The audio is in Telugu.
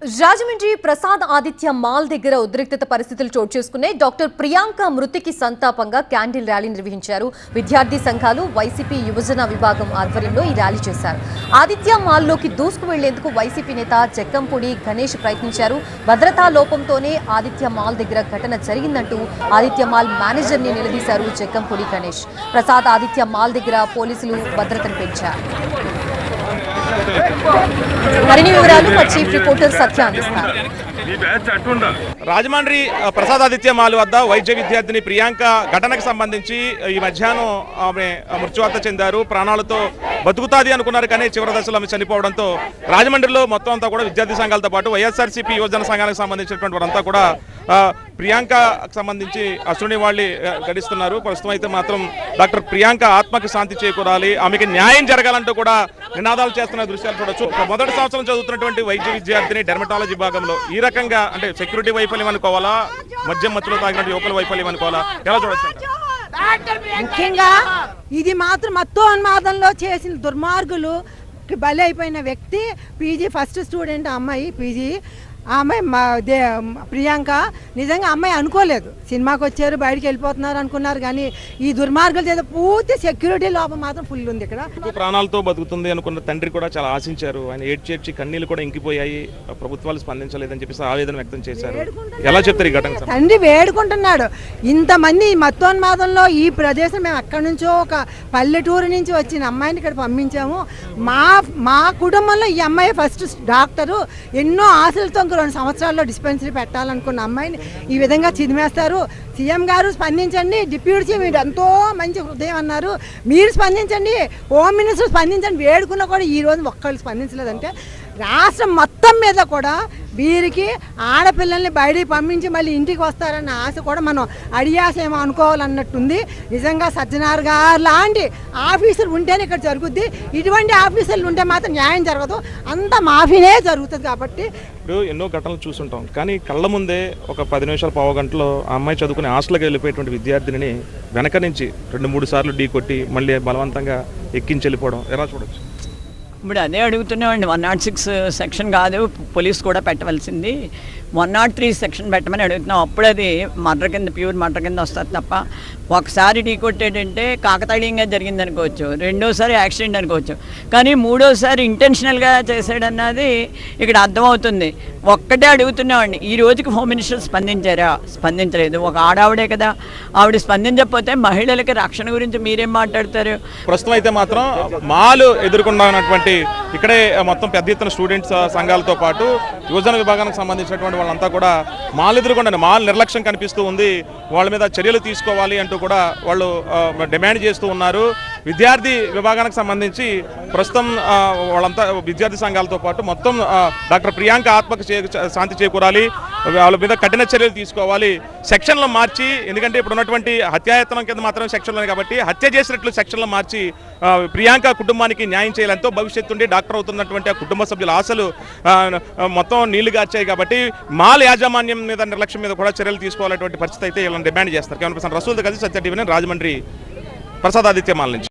రాజమండ్రి ప్రసాద్ ఆదిత్య మాల్ దగ్గర ఉద్రిక్తత పరిస్థితులు చోటు చేసుకున్నాయి. డాక్టర్ ప్రియాంక మృతికి సంతాపంగా క్యాండిల్ ర్యాలీ నిర్వహించారు. విద్యార్థి సంఘాలు వైసీపీ యువజన విభాగం ఆధ్వర్యంలో ఈ ర్యాలీ చేశారు. ఆదిత్య మాల్లోకి దూసుకు వెళ్లేందుకు వైసీపీ నేత జక్కంపూడి గణేష్ ప్రయత్నించారు. భద్రతా లోపంతోనే ఆదిత్య మాల్ దగ్గర ఘటన జరిగిందంటూ ఆదిత్య మాల్ మేనేజర్ ని నిలదీశారు జక్కంపూడి గణేష్. ప్రసాద్ ఆదిత్య మాల్ దగ్గర పోలీసులు భద్రతను పెంచారు. మరిన్ని వివరాలు మా చీఫ్ రిపోర్టర్ సత్య అందిస్తారు. రాజమండ్రి ప్రసాదాదిత్య మాల్ వద్ద వైద్య విద్యార్థిని ప్రియాంక ఘటనకు సంబంధించి ఈ మధ్యాహ్నం ఆమె మృత్యువార్త చెందారు. ప్రాణాలతో బతుకుతాది అనుకున్నారు, కానీ చివరి దశలో ఆమె చనిపోవడంతో రాజమండ్రిలో మొత్తం అంతా కూడా విద్యార్థి సంఘాలతో పాటు వైఎస్ఆర్సీపీ యువజన సంఘానికి సంబంధించినటువంటి వారంతా కూడా ప్రియాంకకు సంబంధించి అశ్రుని వాళ్ళు గడిస్తున్నారు. ప్రస్తుతం అయితే మాత్రం డాక్టర్ ప్రియాంక ఆత్మకి శాంతి చేకూరాలి, ఆమెకి న్యాయం జరగాలంటూ కూడా నినాదాలు చేస్తున్న దృశ్యాలు చూడొచ్చు. మొదటి సంవత్సరం చదువుతున్నటువంటి వైద్య విద్యార్థిని డెర్మటాలజీ విభాగంలో ఈ రకంగా అంటే సెక్యూరిటీ వైఫల్యం అనుకోవాలా, మద్యం మత్తులో తాగినట్టు యువకుల వైఫల్యం అనుకోవాలా, ఎలా చూడొచ్చు? ముఖ్యంగా ఇది మాత్రం మత్తోన్మాదంలో చేసిన దుర్మార్గులు బలి అయిపోయిన వ్యక్తి పీజీ ఫస్ట్ స్టూడెంట్ అమ్మాయి పీజీ అమ్మాయి ప్రియాంక. నిజంగా అమ్మాయి అనుకోలేదు, సినిమాకి వచ్చారు బయటికి వెళ్ళిపోతున్నారు అనుకున్నారు, కానీ ఈ దుర్మార్గులు చేత పూర్తి సెక్యూరిటీ లోపం మాత్రం ఫుల్ ఉంది. ఇక్కడ ప్రాణాలతో బతుకుతుంది అనుకున్న తండ్రి కూడా చాలా ఆశించారు. ఆయన ఏడ్చేడ్చి కన్నీళ్ళు కూడా ఇంకిపోయాయి. ప్రభుత్వాలు స్పందించలేదని చెప్పేసి ఆవేదన వ్యక్తం చేశారు. ఎలా చెప్తారు ఈ ఘటన? తండ్రి వేడుకుంటున్నాడు. ఇంతమంది మత్తోన్మాదంలో ఈ ప్రదేశం మేము ఎక్కడి నుంచో ఒక పల్లెటూరు నుంచి వచ్చిన అమ్మాయిని ఇక్కడ పంపించాము. మా కుటుంబంలో ఈ అమ్మాయి ఫస్ట్ డాక్టరు. ఎన్నో ఆశలతో 2 సంవత్సరాల్లో డిస్పెన్సరీ పెట్టాలనుకున్న అమ్మాయిని ఈ విధంగా చిదిమేస్తారు. సీఎం గారు స్పందించండి, డిప్యూటీ సీఎం మీరు ఎంతో మంచి హృదయం అన్నారు, మీరు స్పందించండి, హోమ్ మినిస్టర్ స్పందించండి వేడుకున్నా కూడా ఈ రోజు ఒక్కళ్ళు స్పందించలేదంటే రాష్ట్రం మొత్తం మీద కూడా వీరికి ఆడపిల్లల్ని బయటికి పంపించి మళ్ళీ ఇంటికి వస్తారన్న ఆశ కూడా మనం అడియాసేమో అనుకోవాలన్నట్టుంది. నిజంగా సజ్జనార్ గారు లాంటి ఆఫీసర్లు ఉంటేనే ఇక్కడ జరుగుద్ది. ఇటువంటి ఆఫీసర్లు ఉంటే మాత్రం న్యాయం జరగదు, అంత మాఫీనే జరుగుతుంది. కాబట్టి ఇప్పుడు ఎన్నో ఘటనలు చూస్తుంటాం, కానీ కళ్ళ ముందే ఒక 10 నిమిషాలు పావు గంటలో ఆ అమ్మాయి చదువుకునే హాస్టల్కి వెళ్ళిపోయేటువంటి విద్యార్థిని వెనక నుంచి 2-3 సార్లు ఢీ కొట్టి మళ్ళీ బలవంతంగా ఎక్కించి వెళ్ళిపోవడం ఎలా చూడొచ్చు? ఇప్పుడు అదే అడుగుతున్నామండి. 106 సెక్షన్ కాదు పోలీస్ కూడా పెట్టవలసింది, 103 సెక్షన్ పెట్టమని అడుగుతున్నాం. అప్పుడు అది మర్డర్ కింద, ప్యూర్ మర్డర్ కింద వస్తుంది తప్ప ఒకసారి ఢీ కొట్టేటంటే కాకతాళీయంగా జరిగింది అనుకోవచ్చు, రెండోసారి యాక్సిడెంట్ అనుకోవచ్చు, కానీ మూడోసారి ఇంటెన్షనల్గా చేసాడన్నది ఇక్కడ అర్థమవుతుంది. ఒక్కటే అడుగుతున్నామండి, ఈ రోజుకి హోమ్ మినిస్టర్ స్పందించారా? స్పందించలేదు. ఒక ఆడావిడే కదా, ఆవిడ స్పందించకపోతే మహిళలకి రక్షణ గురించి మీరేం మాట్లాడతారు? ప్రస్తుతం అయితే మాత్రం మాల్ ఎదుర్కొన్నటువంటి ఇక్కడే మొత్తం పెద్ద ఎత్తున స్టూడెంట్స్ సంఘాలతో పాటు యువజన విభాగానికి సంబంధించినటువంటి వాళ్ళంతా కూడా మాల్ ఎదుర్కొంటే మాల్ నిర్లక్ష్యం కనిపిస్తూ ఉంది, వాళ్ళ మీద చర్యలు తీసుకోవాలి అంటూ కూడా వాళ్ళు డిమాండ్ చేస్తూ ఉన్నారు. విద్యార్థి విభాగానికి సంబంధించి ప్రస్తుతం వాళ్ళంతా విద్యార్థి సంఘాలతో పాటు మొత్తం డాక్టర్ ప్రియాంక ఆత్మకు శాంతి చేకూరాలి, వాళ్ళ మీద కఠిన చర్యలు తీసుకోవాలి, సెక్షన్లు మార్చి, ఎందుకంటే ఇప్పుడు ఉన్నటువంటి హత్యాయత్నం కింద మాత్రమే సెక్షన్లు కాబట్టి హత్య చేసినట్లు సెక్షన్లు మార్చి ప్రియాంక కుటుంబానికి న్యాయం చేయాలంతో భవిష్యత్తు ఉండి డాక్టర్ అవుతున్నటువంటి ఆ కుటుంబ సభ్యుల ఆశలు మొత్తం నీళ్లు గార్చాయి. కాబట్టి మాల్ యాజమాన్యం మీద నిర్లక్ష్యం మీద కూడా చర్యలు తీసుకోవాలనేటువంటి పరిస్థితి అయితే ఇలా డిమాండ్ చేస్తారు. కేవలం రసూల్ కలిసి సత్య టీవీ రాజమండ్రి ప్రసాదాదిత్య మాల్ నుంచి.